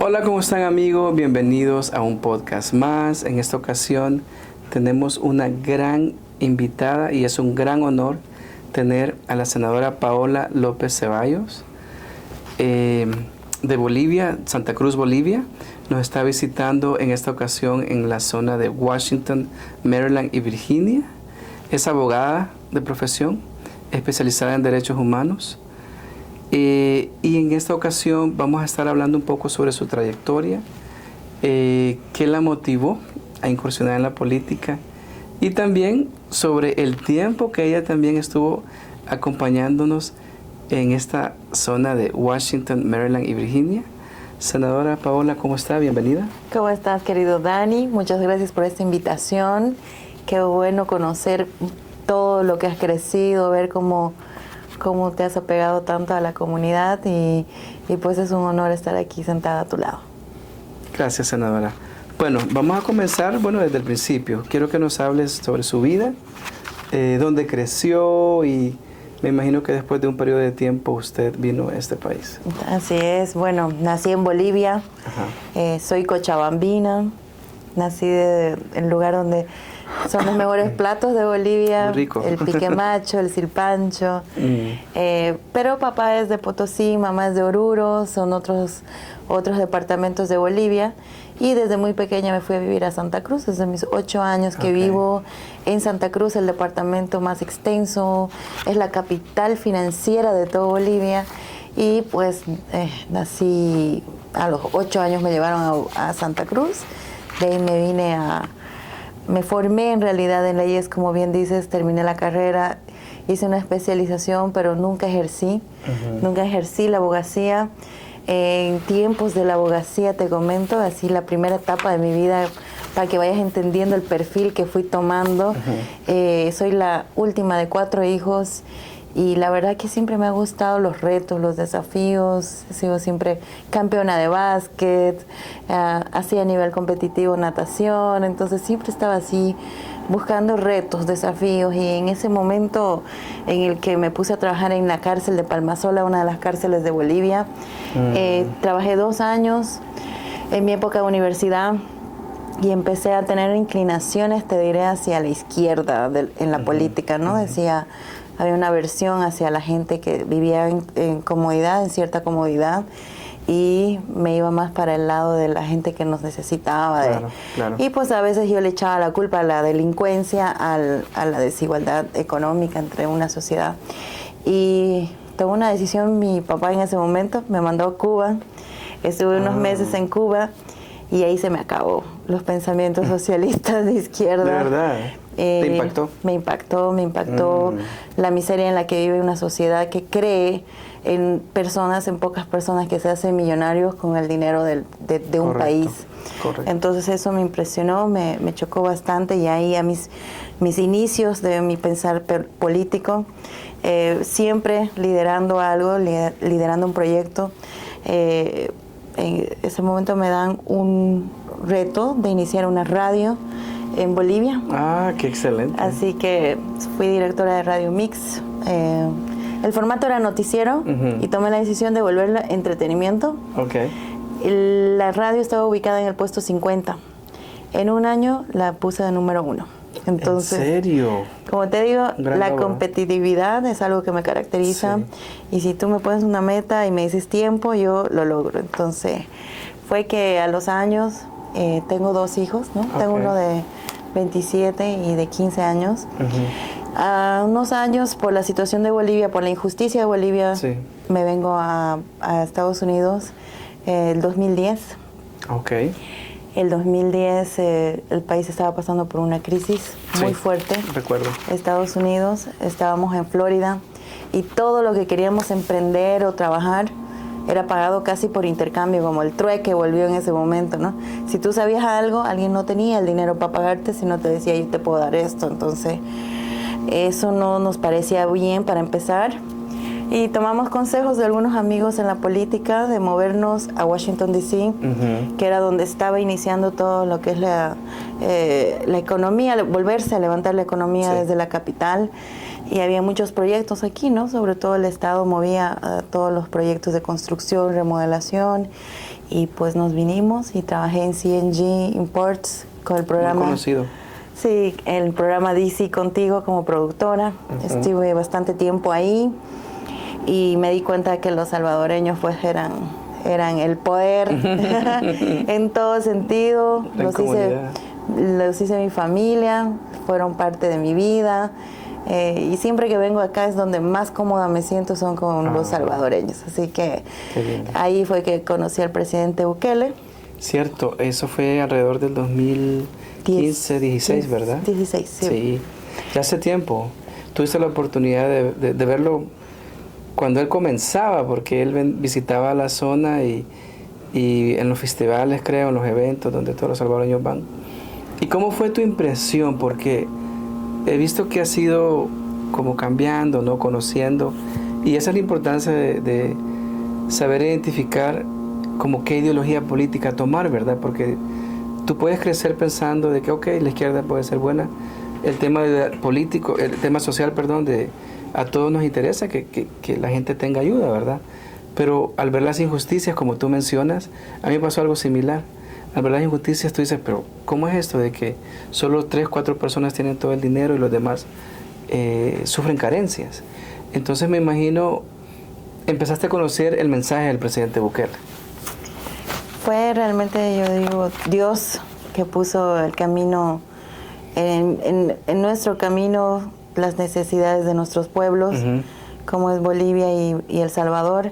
Hola, ¿cómo están amigos? Bienvenidos a un podcast más. En esta ocasión tenemos una gran invitada y es un gran honor tener a la senadora Paola López Ceballos de Bolivia, Santa Cruz, Bolivia. Nos está visitando en esta ocasión en la zona de Washington, Maryland y Virginia. Es abogada de profesión, especializada en derechos humanos. Y en esta ocasión vamos a estar hablando un poco sobre su trayectoria, qué la motivó a incursionar en la política y también sobre el tiempo que ella también estuvo acompañándonos en esta zona de Washington, Maryland y Virginia. Senadora Paola, ¿cómo está? Bienvenida. ¿Cómo estás, querido Dani? Muchas gracias por esta invitación. Qué bueno conocer todo lo que has crecido, ver cómo te has apegado tanto a la comunidad y pues es un honor estar aquí sentada a tu lado. Gracias, senadora. Bueno, vamos a comenzar desde el principio. Quiero que nos hables sobre su vida, dónde creció y me imagino que después de un periodo de tiempo usted vino a este país. Así es. Bueno, nací en Bolivia. Soy cochabambina. Nací en el lugar donde son los mejores platos de Bolivia. Muy rico. El piquemacho, el silpancho. Pero papá es de Potosí, mamá es de Oruro, son otros departamentos de Bolivia. Y desde muy pequeña me fui a vivir a Santa Cruz, desde mis 8 años que vivo en Santa Cruz, el departamento más extenso, es la capital financiera de toda Bolivia. Y pues nací, a los 8 años me llevaron a Santa Cruz, de ahí me formé en realidad en leyes, como bien dices, terminé la carrera, hice una especialización, pero nunca ejercí la abogacía. En tiempos de la abogacía, te comento, así la primera etapa de mi vida, para que vayas entendiendo el perfil que fui tomando. Soy la última de 4 hijos y la verdad que siempre me ha gustado los retos, los desafíos. He sido siempre campeona de básquet, hacía a nivel competitivo natación, entonces siempre estaba así buscando retos, desafíos, y en ese momento en el que me puse a trabajar en la cárcel de Palmasola, una de las cárceles de Bolivia, trabajé 2 años en mi época de universidad y empecé a tener inclinaciones, te diré, hacia la izquierda en la política, ¿no? Había una aversión hacia la gente que vivía en comodidad, en cierta comodidad, y me iba más para el lado de la gente que nos necesitaba. Claro. Y pues a veces yo le echaba la culpa a la delincuencia, a la desigualdad económica entre una sociedad. Y tomé una decisión, mi papá en ese momento me mandó a Cuba, estuve unos meses en Cuba y ahí se me acabó los pensamientos socialistas de izquierda. ¿De verdad? ¿Te impactó? Me impactó la miseria en la que vive una sociedad que cree en pocas personas que se hacen millonarios con el dinero de un país. Correcto. Entonces eso me impresionó, me chocó bastante, y ahí a mis inicios de mi pensar político, siempre liderando algo, liderando un proyecto. En ese momento me dan un reto de iniciar una radio en Bolivia. Ah, qué excelente. Así que fui directora de Radio Mix. El formato era noticiero y tomé la decisión de volverla entretenimiento. La radio estaba ubicada en el puesto 50. En un año la puse de número 1. Entonces, ¿en serio? Como te digo, la competitividad es algo que me caracteriza. Sí. Y si tú me pones una meta y me dices tiempo, yo lo logro. Entonces, fue que a los años, tengo 2 hijos, ¿no? Tengo uno de 27 y de 15 años. A unos años, por la situación de Bolivia, por la injusticia de Bolivia, me vengo a Estados Unidos el 2010. El 2010 el país estaba pasando por una crisis muy fuerte. Recuerdo. Estados Unidos, estábamos en Florida y todo lo que queríamos emprender o trabajar era pagado casi por intercambio, como el trueque volvió en ese momento, ¿no? Si tú sabías algo, alguien no tenía el dinero para pagarte, si no te decía, yo te puedo dar esto. Entonces, eso no nos parecía bien para empezar. Y tomamos consejos de algunos amigos en la política de movernos a Washington, D.C., que era donde estaba iniciando todo lo que es la economía, volverse a levantar la economía desde la capital. Y había muchos proyectos aquí, ¿no? Sobre todo el Estado movía todos los proyectos de construcción, remodelación. y pues nos vinimos y trabajé en CNG Imports con el programa. Muy conocido. Sí, el programa DC Contigo como productora. Estuve bastante tiempo ahí y me di cuenta que los salvadoreños pues eran el poder en todo sentido. Los hice mi familia, fueron parte de mi vida. Y siempre que vengo acá es donde más cómoda me siento, son con los salvadoreños. Así que ahí fue que conocí al presidente Bukele. Cierto, eso fue alrededor del 2015, 16, ¿verdad? 16, sí. Sí, ya hace tiempo. Tuviste la oportunidad de verlo cuando él comenzaba, porque él visitaba la zona y en los festivales, creo, en los eventos donde todos los salvadoreños van. ¿Y cómo fue tu impresión? Porque he visto que ha sido como cambiando, ¿no? Conociendo. Y esa es la importancia de saber identificar como qué ideología política tomar, ¿verdad? Porque tú puedes crecer pensando de que, ok, la izquierda puede ser buena. El tema político, el tema social, perdón, a todos nos interesa que la gente tenga ayuda, ¿verdad? Pero al ver las injusticias, como tú mencionas, a mí me pasó algo similar. Al ver las injusticias, tú dices, pero ¿cómo es esto de que solo 3, 4 personas tienen todo el dinero y los demás sufren carencias? Entonces me imagino, empezaste a conocer el mensaje del presidente Bukele. Fue realmente, yo digo, Dios que puso el camino, en nuestro camino, las necesidades de nuestros pueblos, como es Bolivia y El Salvador.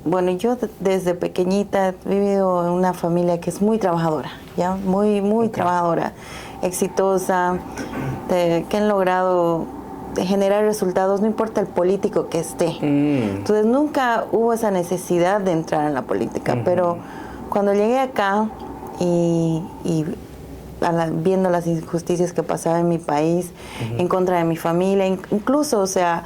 Bueno, yo desde pequeñita he vivido en una familia que es muy trabajadora, ¿ya? Muy trabajadora, exitosa, que han logrado generar resultados, no importa el político que esté. Entonces nunca hubo esa necesidad de entrar en la política, pero cuando llegué acá y viendo las injusticias que pasaban en mi país, en contra de mi familia, incluso, o sea,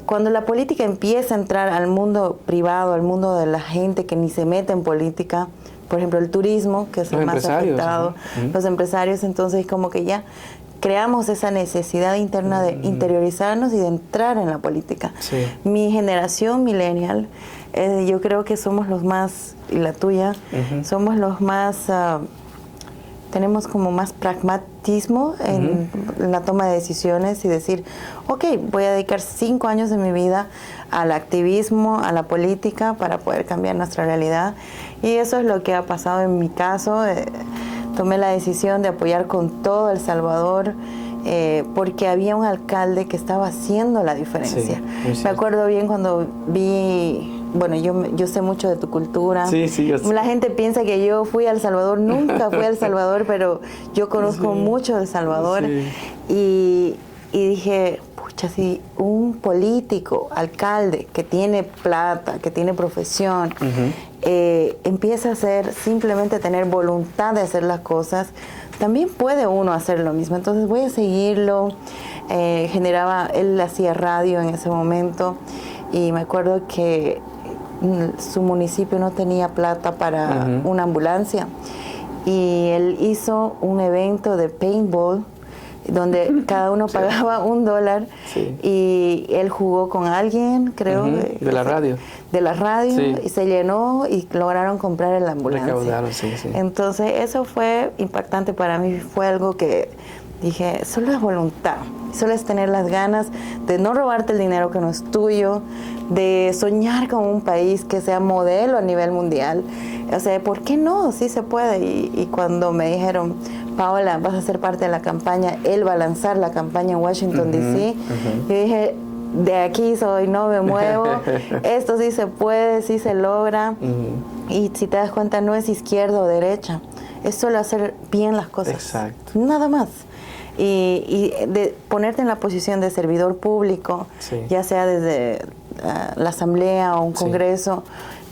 cuando la política empieza a entrar al mundo privado, al mundo de la gente que ni se mete en política, por ejemplo el turismo, que es el más afectado, los empresarios, entonces como que ya creamos esa necesidad interna de interiorizarnos y de entrar en la política. Sí. Mi generación millennial, yo creo que somos los más, y la tuya, somos los más, tenemos como más pragmatismo en la toma de decisiones y decir, ok, voy a dedicar 5 años de mi vida al activismo, a la política para poder cambiar nuestra realidad. Y eso es lo que ha pasado en mi caso. Tomé la decisión de apoyar con todo El Salvador porque había un alcalde que estaba haciendo la diferencia. Sí, me acuerdo bien cuando vi, bueno, yo sé mucho de tu cultura. Sí, yo sé. La gente piensa que yo fui a El Salvador, nunca fui a El Salvador, pero yo conozco mucho de El Salvador. Y dije, pucha, si un político, alcalde que tiene plata, que tiene profesión, empieza a simplemente tener voluntad de hacer las cosas, también puede uno hacer lo mismo. Entonces voy a seguirlo. Él hacía radio en ese momento y me acuerdo que su municipio no tenía plata para una ambulancia y él hizo un evento de paintball donde cada uno pagaba $1 y él jugó con alguien, creo, de la radio. De la radio y se llenó y lograron comprar la ambulancia. Entonces eso fue impactante para mí, fue algo que dije, solo es voluntad, solo es tener las ganas de no robarte el dinero que no es tuyo, de soñar con un país que sea modelo a nivel mundial. O sea, ¿por qué no? Sí se puede. Y cuando me dijeron, Paola, vas a ser parte de la campaña, él va a lanzar la campaña en Washington, D.C., yo dije, de aquí soy, no me muevo, esto sí se puede, sí se logra. Y si te das cuenta, no es izquierda o derecha, es solo hacer bien las cosas. Exacto. Nada más. Y de ponerte en la posición de servidor público, ya sea desde la asamblea o un congreso,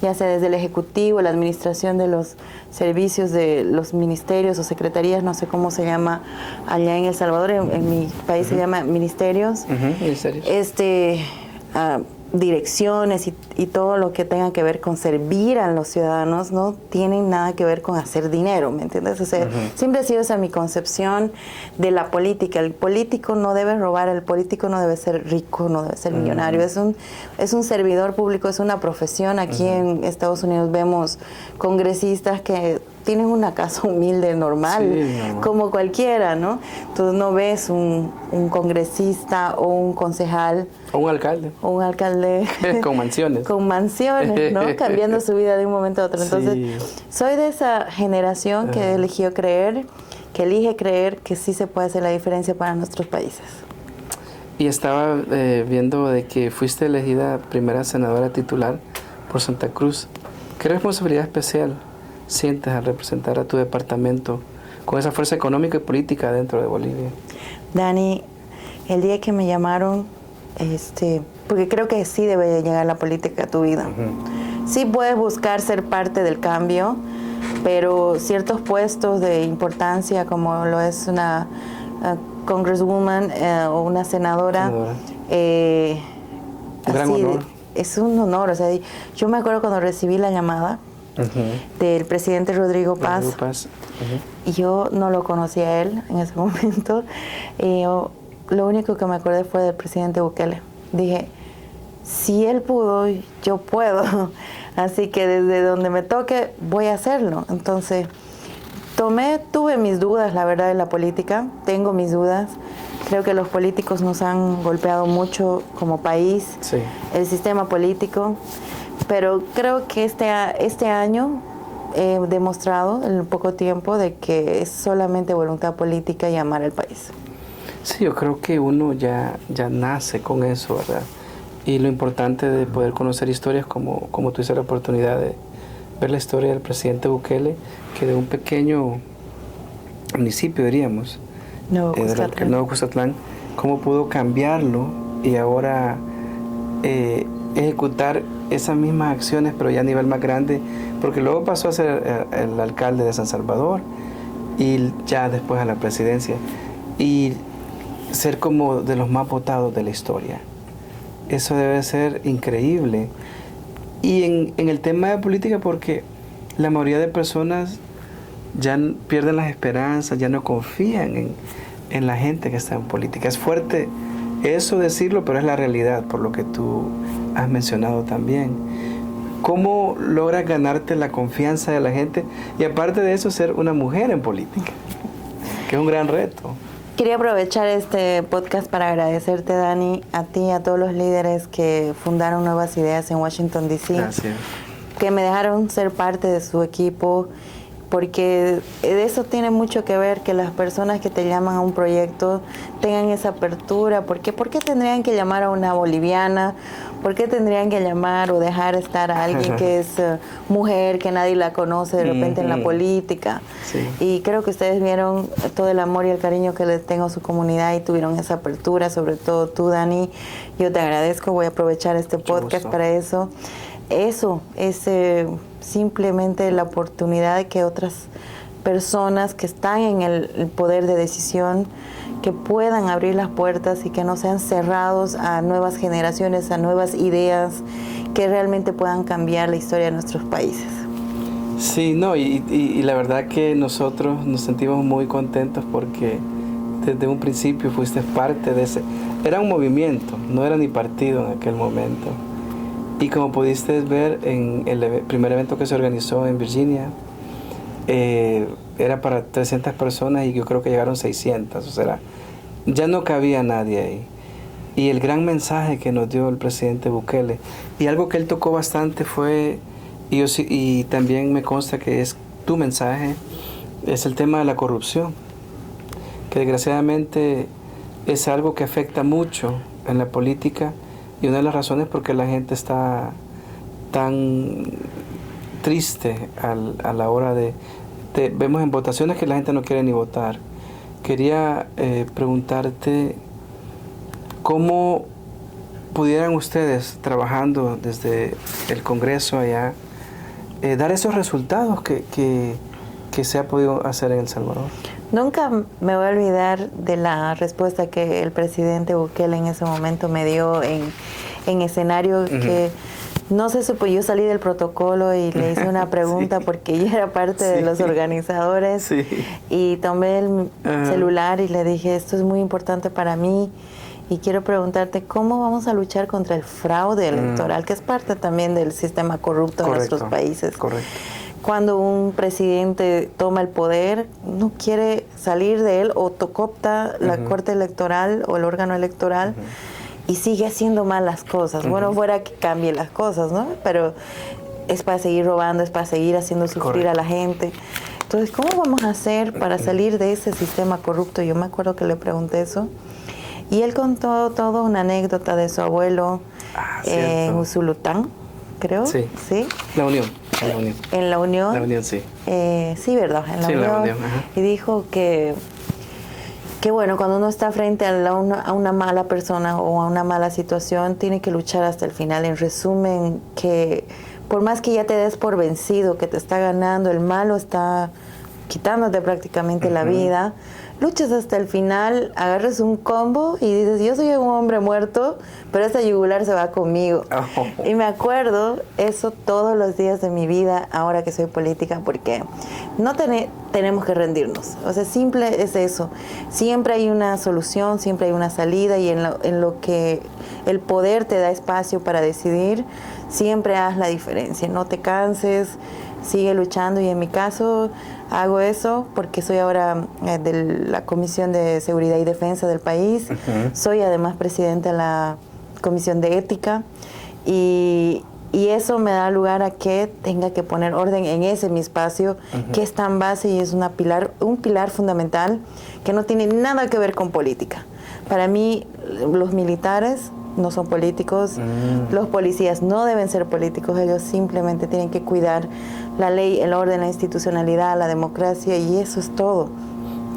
ya sea desde el ejecutivo, la administración de los servicios de los ministerios o secretarías, no sé cómo se llama allá en El Salvador, en mi país se llama ministerios. Ministerios. direcciones y todo lo que tenga que ver con servir a los ciudadanos no tienen nada que ver con hacer dinero, ¿me entiendes? O sea, siempre ha sido esa mi concepción de la política. El político no debe robar, el político no debe ser rico, no debe ser millonario. Es un servidor público, es una profesión. Aquí en Estados Unidos vemos congresistas que tienen una casa humilde, normal, como cualquiera, ¿no? Entonces no ves un congresista o un concejal. O un alcalde. O un alcalde. Con mansiones. Con mansiones, ¿no? Cambiando su vida de un momento a otro. Entonces, soy de esa generación que eligió creer, que elige creer que sí se puede hacer la diferencia para nuestros países. Y estaba viendo de que fuiste elegida primera senadora titular por Santa Cruz. ¿Qué responsabilidad especial sientes al representar a tu departamento con esa fuerza económica y política dentro de Bolivia? Dani, el día que me llamaron, porque creo que sí debe llegar la política a tu vida. Sí puedes buscar ser parte del cambio, pero ciertos puestos de importancia, como lo es una congresswoman o una senadora, gran honor. Es un honor. O sea, yo me acuerdo cuando recibí la llamada del presidente Rodrigo Paz. Y yo no lo conocía a él en ese momento. Y lo único que me acordé fue del presidente Bukele. Dije, si él pudo, yo puedo. Así que desde donde me toque, voy a hacerlo. Entonces, tuve mis dudas, la verdad, en la política. Tengo mis dudas. Creo que los políticos nos han golpeado mucho como país, el sistema político. Pero creo que este año he demostrado en poco tiempo de que es solamente voluntad política y amar al país. Sí, yo creo que uno ya nace con eso, ¿verdad? Y lo importante de poder conocer historias como tuviste la oportunidad de ver la historia del presidente Bukele, que de un pequeño municipio, diríamos, Nuevo Cuscatlán, cómo pudo cambiarlo y ahora ejecutar esas mismas acciones, pero ya a nivel más grande, porque luego pasó a ser el alcalde de San Salvador y ya después a la presidencia, y ser como de los más votados de la historia. Eso debe ser increíble. Y en el tema de política, porque la mayoría de personas ya pierden las esperanzas, ya no confían en la gente que está en política. Es fuerte eso decirlo, pero es la realidad, por lo que tú has mencionado también. ¿Cómo logras ganarte la confianza de la gente? Y aparte de eso, ser una mujer en política, que es un gran reto. Quería aprovechar este podcast para agradecerte, Dani, a ti y a todos los líderes que fundaron Nuevas Ideas en Washington, D.C. Gracias. Que me dejaron ser parte de su equipo, porque de eso tiene mucho que ver que las personas que te llaman a un proyecto tengan esa apertura. ¿Por qué tendrían que llamar a una boliviana? ¿Por qué tendrían que llamar o dejar estar a alguien que es mujer, que nadie la conoce de repente en la política? Sí. Y creo que ustedes vieron todo el amor y el cariño que les tengo a su comunidad y tuvieron esa apertura, sobre todo tú, Dani. Yo te agradezco, voy a aprovechar este podcast para eso. Eso es simplemente la oportunidad de que otras personas que están en el poder de decisión, que puedan abrir las puertas y que no sean cerrados a nuevas generaciones, a nuevas ideas, que realmente puedan cambiar la historia de nuestros países. Sí, no, y la verdad que nosotros nos sentimos muy contentos porque desde un principio fuiste parte de ese. Era un movimiento, no era ni partido en aquel momento. Y como pudiste ver en el primer evento que se organizó en Virginia, era para 300 personas y yo creo que llegaron 600. O sea, ya no cabía nadie ahí. Y el gran mensaje que nos dio el presidente Bukele, y algo que él tocó bastante fue, y también me consta que es tu mensaje, es el tema de la corrupción, que desgraciadamente es algo que afecta mucho en la política. Y una de las razones por qué la gente está tan triste a la hora de vemos en votaciones que la gente no quiere ni votar. Quería preguntarte cómo pudieran ustedes, trabajando desde el Congreso allá, dar esos resultados que se ha podido hacer en El Salvador. Nunca me voy a olvidar de la respuesta que el presidente Bukele en ese momento me dio en en escenario que no se supo. Yo salí del protocolo y le hice una pregunta porque yo era parte de los organizadores y tomé el celular y le dije, esto es muy importante para mí y quiero preguntarte cómo vamos a luchar contra el fraude electoral, que es parte también del sistema corrupto de nuestros países. Cuando un presidente toma el poder, no quiere salir de él o coopta la Corte Electoral o el órgano electoral y sigue haciendo mal las cosas. Bueno, fuera que cambie las cosas, ¿no? Pero es para seguir robando, es para seguir haciendo sufrir a la gente. Entonces, ¿cómo vamos a hacer para salir de ese sistema corrupto? Yo me acuerdo que le pregunté eso. Y él contó toda una anécdota de su abuelo en Usulután, creo. Sí. La Unión. En la Unión. La Unión, sí. Sí, ¿verdad? En la Unión. Y dijo que bueno, cuando uno está frente a una mala persona o a una mala situación, tiene que luchar hasta el final. En resumen, que por más que ya te des por vencido, que te está ganando, el malo está quitándote prácticamente la vida, luchas hasta el final, agarras un combo y dices, yo soy un hombre muerto, pero esta yugular se va conmigo. Y me acuerdo eso todos los días de mi vida, ahora que soy política, porque no tenemos que rendirnos. O sea, simple es eso. Siempre hay una solución, siempre hay una salida, y en lo que el poder te da espacio para decidir, siempre haz la diferencia. No te canses, sigue luchando, y en mi caso hago eso porque soy ahora de la Comisión de Seguridad y Defensa del país. Soy además presidenta de la Comisión de Ética y eso me da lugar a que tenga que poner orden en ese mi espacio, que es tan base y es un pilar fundamental que no tiene nada que ver con política. Para mí, los militares no son políticos, los policías no deben ser políticos, ellos simplemente tienen que cuidar la ley, el orden, la institucionalidad, la democracia, y eso es todo.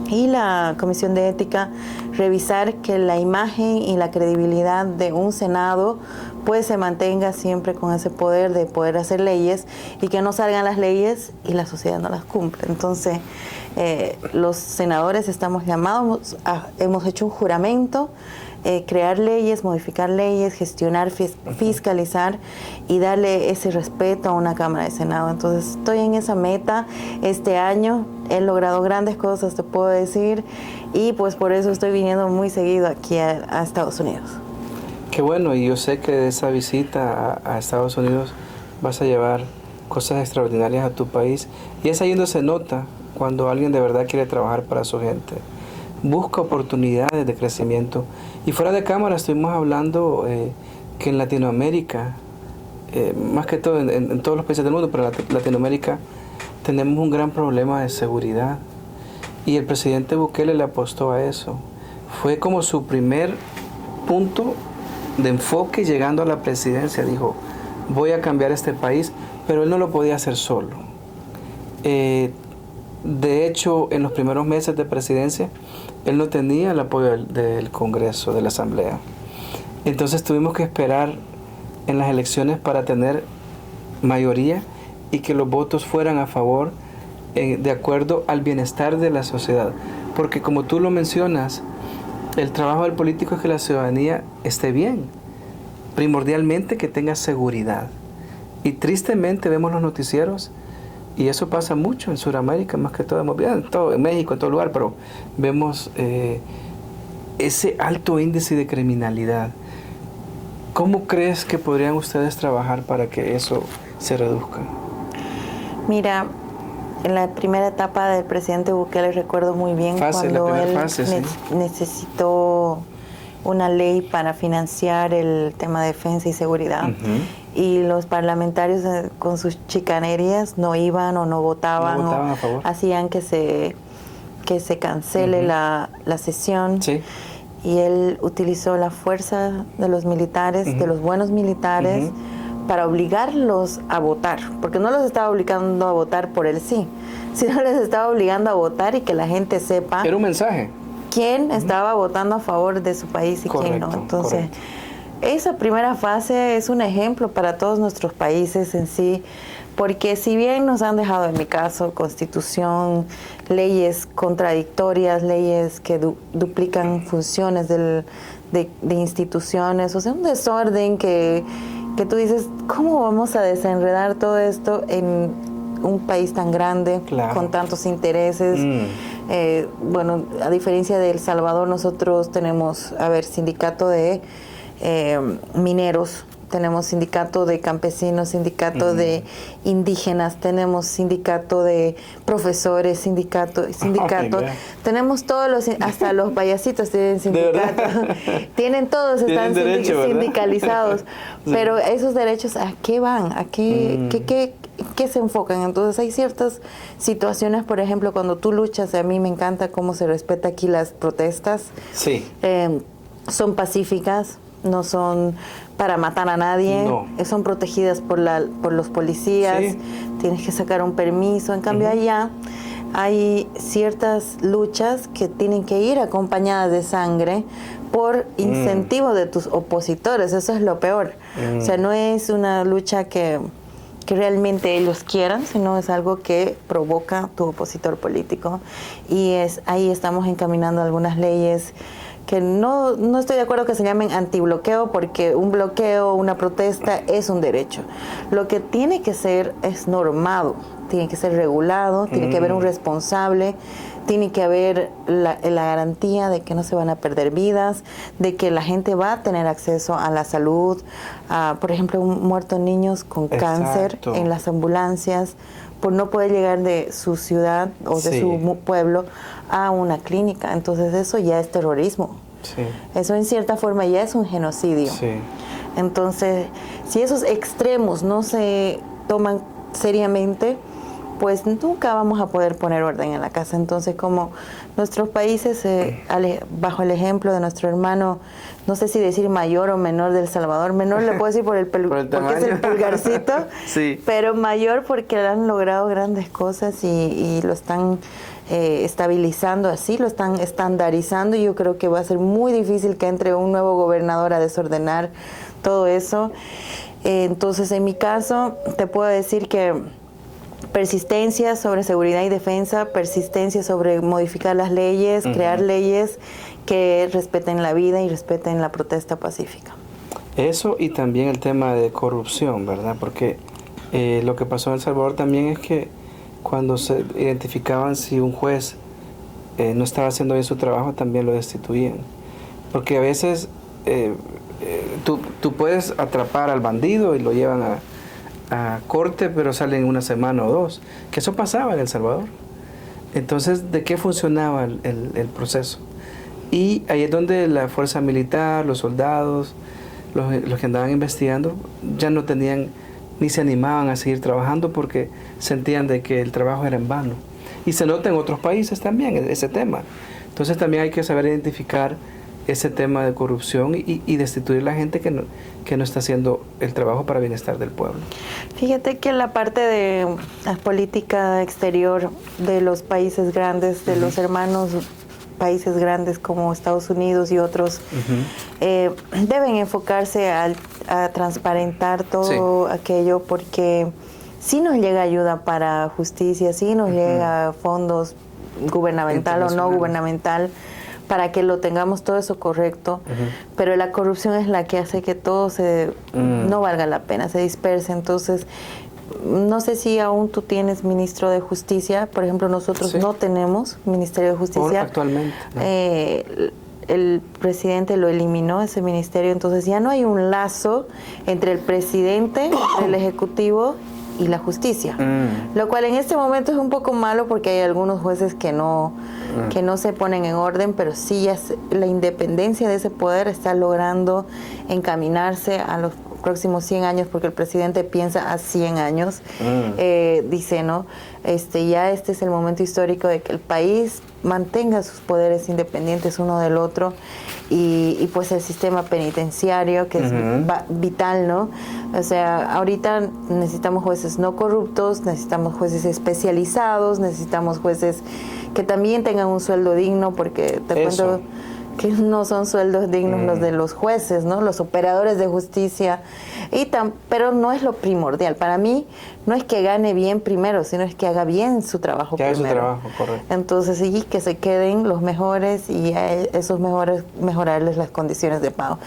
Y la Comisión de Ética, revisar que la imagen y la credibilidad de un Senado pues se mantenga siempre con ese poder de poder hacer leyes, y que no salgan las leyes y la sociedad no las cumple. Entonces, los senadores estamos llamados, hemos hecho un juramento, crear leyes, modificar leyes, gestionar, fiscalizar y darle ese respeto a una Cámara de Senado. Entonces estoy en esa meta. Este año he logrado grandes cosas, te puedo decir, y pues por eso estoy viniendo muy seguido aquí a Estados Unidos. Qué bueno, y yo sé que de esa visita a Estados Unidos vas a llevar cosas extraordinarias a tu país, y es ahí donde se nota cuando alguien de verdad quiere trabajar para su gente. Busca oportunidades de crecimiento. Y fuera de cámara estuvimos hablando que en Latinoamérica, más que todo en todos los países del mundo, pero en Latinoamérica tenemos un gran problema de seguridad. Y el presidente Bukele le apostó a eso. Fue como su primer punto de enfoque llegando a la presidencia. Dijo, voy a cambiar este país, pero él no lo podía hacer solo. De hecho, en los primeros meses de presidencia, él no tenía el apoyo del Congreso, de la Asamblea. Entonces tuvimos que esperar en las elecciones para tener mayoría y que los votos fueran a favor, de acuerdo al bienestar de la sociedad. Porque como tú lo mencionas, el trabajo del político es que la ciudadanía esté bien, primordialmente que tenga seguridad. Y tristemente vemos los noticieros, y eso pasa mucho en Sudamérica, más que todo, en México, en todo lugar, pero vemos ese alto índice de criminalidad. ¿Cómo crees que podrían ustedes trabajar para que eso se reduzca? Mira, en la primera etapa del presidente Bukele recuerdo muy bien cuando él necesitó una ley para financiar el tema de defensa y seguridad. Y los parlamentarios con sus chicanerías no iban o no votaban a favor. Hacían que se cancele la sesión. Sí. Y él utilizó la fuerza de los militares, de los buenos militares, para obligarlos a votar, porque no los estaba obligando a votar por el sí, sino les estaba obligando a votar y que la gente sepa. Era un mensaje. Quién estaba votando a favor de su país y quién no. Entonces, esa primera fase es un ejemplo para todos nuestros países en sí, porque si bien nos han dejado, en mi caso, constitución, leyes contradictorias, leyes que duplican funciones del de instituciones, o sea, un desorden que tú dices, ¿cómo vamos a desenredar todo esto en un país tan grande, claro, con tantos intereses? Bueno, a diferencia de El Salvador, nosotros tenemos, sindicato de mineros, tenemos sindicato de campesinos, sindicato de indígenas, tenemos sindicato de profesores, sindicato, tenemos todos los, hasta los payasitos tienen sindicato, tienen todos, están derecho, sindicalizados, sí. Pero esos derechos, ¿a qué van? ¿A qué se enfocan? Entonces hay ciertas situaciones, por ejemplo, cuando tú luchas, a mí me encanta cómo se respeta aquí las protestas, sí. Son pacíficas, no son para matar a nadie, no. Son protegidas por los policías, sí. Tienes que sacar un permiso, en cambio allá hay ciertas luchas que tienen que ir acompañadas de sangre por incentivo de tus opositores, eso es lo peor. O sea, no es una lucha que realmente ellos quieran, sino es algo que provoca tu opositor político. Y ahí estamos encaminando algunas leyes que no estoy de acuerdo que se llamen antibloqueo, porque un bloqueo, una protesta es un derecho. Lo que tiene que ser es normado, tiene que ser regulado, tiene que haber un responsable, tiene que haber la garantía de que no se van a perder vidas, de que la gente va a tener acceso a la salud, por ejemplo, muertos niños con cáncer en las ambulancias, por no poder llegar de su ciudad o de su pueblo a una clínica. Entonces eso ya es terrorismo. Sí. Eso en cierta forma ya es un genocidio. Sí. Entonces, si esos extremos no se toman seriamente, pues nunca vamos a poder poner orden en la casa. Entonces, como nuestros países, bajo el ejemplo de nuestro hermano, no sé si decir mayor o menor de El Salvador, menor le puedo decir por el porque es el pulgarcito, sí. Pero mayor porque han logrado grandes cosas y lo están estabilizando así, lo están estandarizando, y yo creo que va a ser muy difícil que entre un nuevo gobernador a desordenar todo eso. Entonces, en mi caso, te puedo decir que persistencia sobre seguridad y defensa, persistencia sobre modificar las leyes, crear leyes que respeten la vida y respeten la protesta pacífica. Eso, y también el tema de corrupción, ¿verdad? Porque lo que pasó en El Salvador también es que cuando se identificaban si un juez no estaba haciendo bien su trabajo, también lo destituían. Porque a veces tú puedes atrapar al bandido y lo llevan a corte, pero salen una semana o dos, que eso pasaba en El Salvador. Entonces, ¿de qué funcionaba el proceso? Y ahí es donde la fuerza militar, los soldados, los que andaban investigando, ya no tenían ni se animaban a seguir trabajando porque sentían de que el trabajo era en vano. Y se nota en otros países también ese tema. Entonces también hay que saber identificar ese tema de corrupción y destituir a la gente que no está haciendo el trabajo para el bienestar del pueblo. Fíjate que la parte de la política exterior de los países grandes, de los hermanos países grandes como Estados Unidos y otros, deben enfocarse a transparentar todo aquello, porque sí nos llega ayuda para justicia, sí nos llega fondos gubernamental o no gubernamental, para que lo tengamos todo eso correcto, pero la corrupción es la que hace que todo no valga la pena, se disperse. Entonces, no sé si aún tú tienes ministro de Justicia, por ejemplo, nosotros no tenemos Ministerio de Justicia. Actualmente. ¿No? El presidente lo eliminó, ese ministerio, entonces ya no hay un lazo entre el presidente, el ejecutivo y la justicia, lo cual en este momento es un poco malo porque hay algunos jueces que no se ponen en orden, pero sí ya la independencia de ese poder está logrando encaminarse a los próximos 100 años, porque el presidente piensa a 100 años, dice, ¿no? Ya este es el momento histórico de que el país mantenga sus poderes independientes uno del otro, y pues el sistema penitenciario, que es vital, ¿no? O sea, ahorita necesitamos jueces no corruptos, necesitamos jueces especializados, necesitamos jueces que también tengan un sueldo digno, porque te cuento que no son sueldos dignos los de los jueces, ¿no? Los operadores de justicia. Pero no es lo primordial. Para mí no es que gane bien primero, sino es que haga bien su trabajo primero. Que haga su trabajo, correcto. Entonces, sí, que se queden los mejores y a esos mejores mejorarles las condiciones de pago.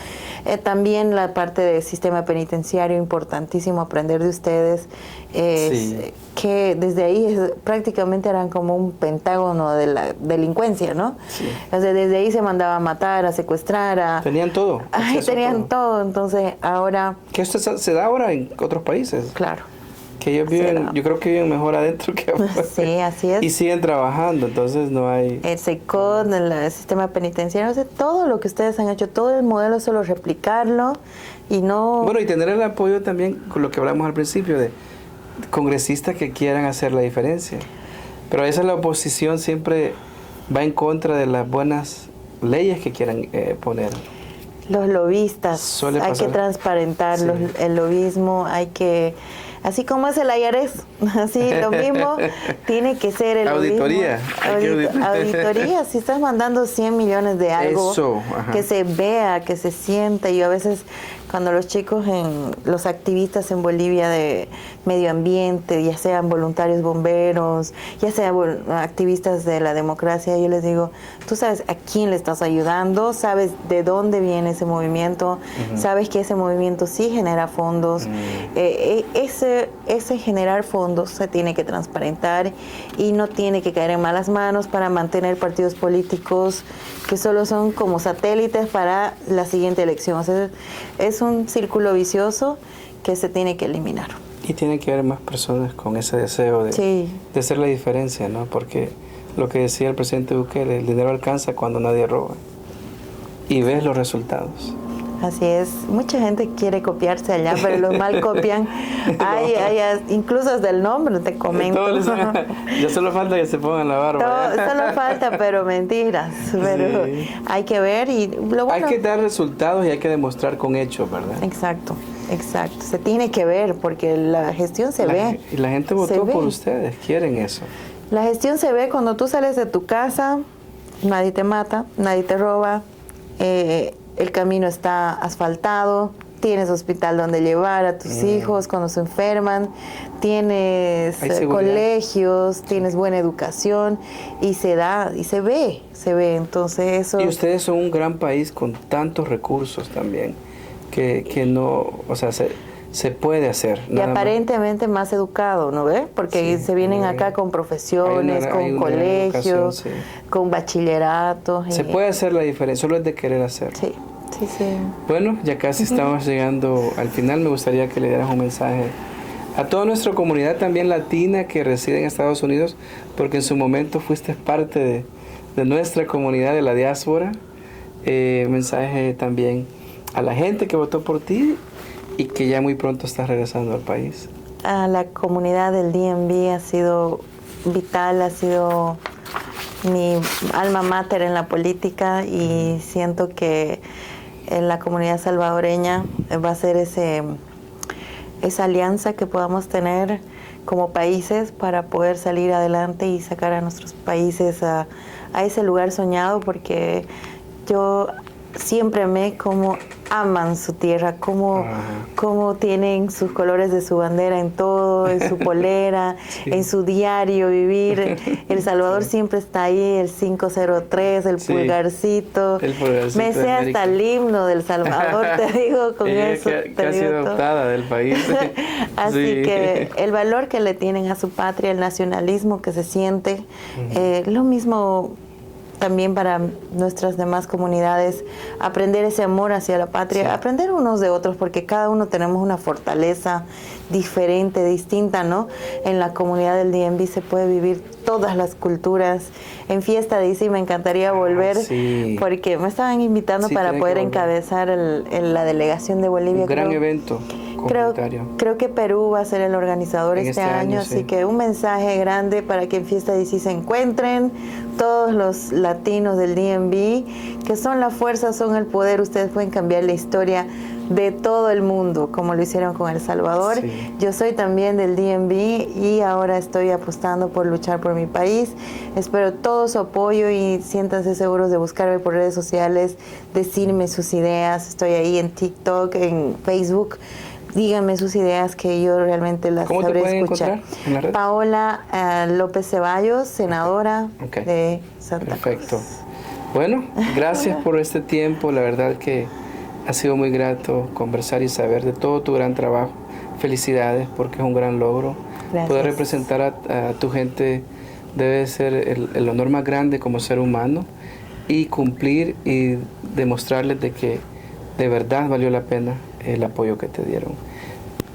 También la parte del sistema penitenciario, importantísimo aprender de ustedes, que desde ahí prácticamente eran como un pentágono de la delincuencia, ¿no? Sí. O sea, desde ahí se mandaba a matar, a secuestrar, tenían todo. Tenían todo. Entonces, ahora... Que esto se da ahora en otros países. Claro. Que ellos viven, yo creo que viven mejor adentro que afuera. Sí, así es. Y siguen trabajando, entonces no hay... El SECOD, el sistema penitenciario, o sea, todo lo que ustedes han hecho, todo el modelo, solo replicarlo y no... Bueno, y tener el apoyo también, con lo que hablamos al principio, de congresistas que quieran hacer la diferencia. Pero a veces la oposición siempre va en contra de las buenas leyes que quieran poner. Los lobistas, hay que transparentarlos, el lobismo, hay que... Así como es el IRS, así lo mismo tiene que ser el auditoría. Auditoría, si estás mandando 100 millones de algo, que se vea, que se sienta. Yo a veces, cuando los chicos, los activistas en Bolivia de medio ambiente, ya sean voluntarios bomberos, ya sean activistas de la democracia, yo les digo, tú sabes a quién le estás ayudando, sabes de dónde viene ese movimiento, sabes que ese movimiento sí genera fondos, ese generar fondos se tiene que transparentar y no tiene que caer en malas manos para mantener partidos políticos que solo son como satélites para la siguiente elección. O sea, es un círculo vicioso que se tiene que eliminar. Y tiene que haber más personas con ese deseo de hacer la diferencia, ¿no? Porque lo que decía el presidente Bukele, el dinero alcanza cuando nadie roba. Y ves los resultados. Así es. Mucha gente quiere copiarse allá, pero los mal copian. Hay incluso desde el nombre, te comento. Ya solo falta que se pongan la barba. Solo falta, pero mentiras. Pero hay que ver y lo bueno... Hay que dar resultados y hay que demostrar con hechos, ¿verdad? Exacto. Se tiene que ver porque la gestión se ve. Y la gente votó por ustedes, quieren eso. La gestión se ve cuando tú sales de tu casa, nadie te mata, nadie te roba, el camino está asfaltado, tienes hospital donde llevar a tus hijos cuando se enferman, tienes colegios, tienes buena educación y se da y se ve. Entonces eso... Y ustedes son un gran país con tantos recursos también que no, o sea, se puede hacer. Y aparentemente más educado, ¿no ves? Porque se vienen acá con profesiones, con colegios, con bachilleratos. Se puede hacer la diferencia, solo es de querer hacer. Sí. Bueno, ya casi estamos llegando al final. Me gustaría que le dieras un mensaje a toda nuestra comunidad también latina que reside en Estados Unidos, porque en su momento fuiste parte de nuestra comunidad, de la diáspora. Mensaje también a la gente que votó por ti y que ya muy pronto estás regresando al país. A la comunidad del DMV ha sido vital, ha sido mi alma mater en la política y siento que en la comunidad salvadoreña va a ser esa alianza que podamos tener como países para poder salir adelante y sacar a nuestros países a ese lugar soñado, porque yo siempre amé cómo aman su tierra, cómo tienen sus colores de su bandera en todo, en su polera, en su diario vivir. El Salvador siempre está ahí, el 503, el pulgarcito. Me sé hasta el himno del Salvador, te digo, con eso. Que ha sido adoptada del país. Así que el valor que le tienen a su patria, el nacionalismo que se siente, lo mismo también para nuestras demás comunidades, aprender ese amor hacia la patria, aprender unos de otros, porque cada uno tenemos una fortaleza diferente, distinta, ¿no? En la comunidad del DMV se puede vivir todas las culturas. En Fiesta DC me encantaría volver, porque me estaban invitando para poder encabezar la delegación de Bolivia. Un gran evento. Creo que Perú va a ser el organizador este año, así que un mensaje grande para que en Fiesta DC se encuentren todos los latinos del DMV, que son la fuerza, son el poder. Ustedes pueden cambiar la historia de todo el mundo, como lo hicieron con El Salvador. Sí. Yo soy también del DMV y ahora estoy apostando por luchar por mi país. Espero todo su apoyo y siéntanse seguros de buscarme por redes sociales, decirme sus ideas. Estoy ahí en TikTok, en Facebook. Díganme sus ideas que yo realmente las ¿Cómo te sabré pueden escuchar. encontrar en las redes? Paola López Ceballos, senadora Okay. de Santa Perfecto. Cruz. Bueno, gracias por este tiempo. La verdad que ha sido muy grato conversar y saber de todo tu gran trabajo. Felicidades, porque es un gran logro. Gracias. Poder representar a tu gente debe ser el honor más grande como ser humano, y cumplir y demostrarles de que de verdad valió la pena el apoyo que te dieron.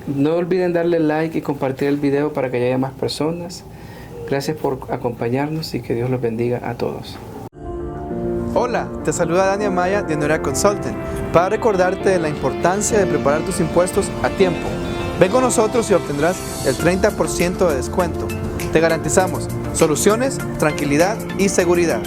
No olviden darle like y compartir el video para que llegue a más personas. Gracias por acompañarnos y que Dios los bendiga a todos. Hola, te saluda Dani Amaya de Norea Consulting para recordarte de la importancia de preparar tus impuestos a tiempo. Ven con nosotros y obtendrás el 30% de descuento. Te garantizamos soluciones, tranquilidad y seguridad.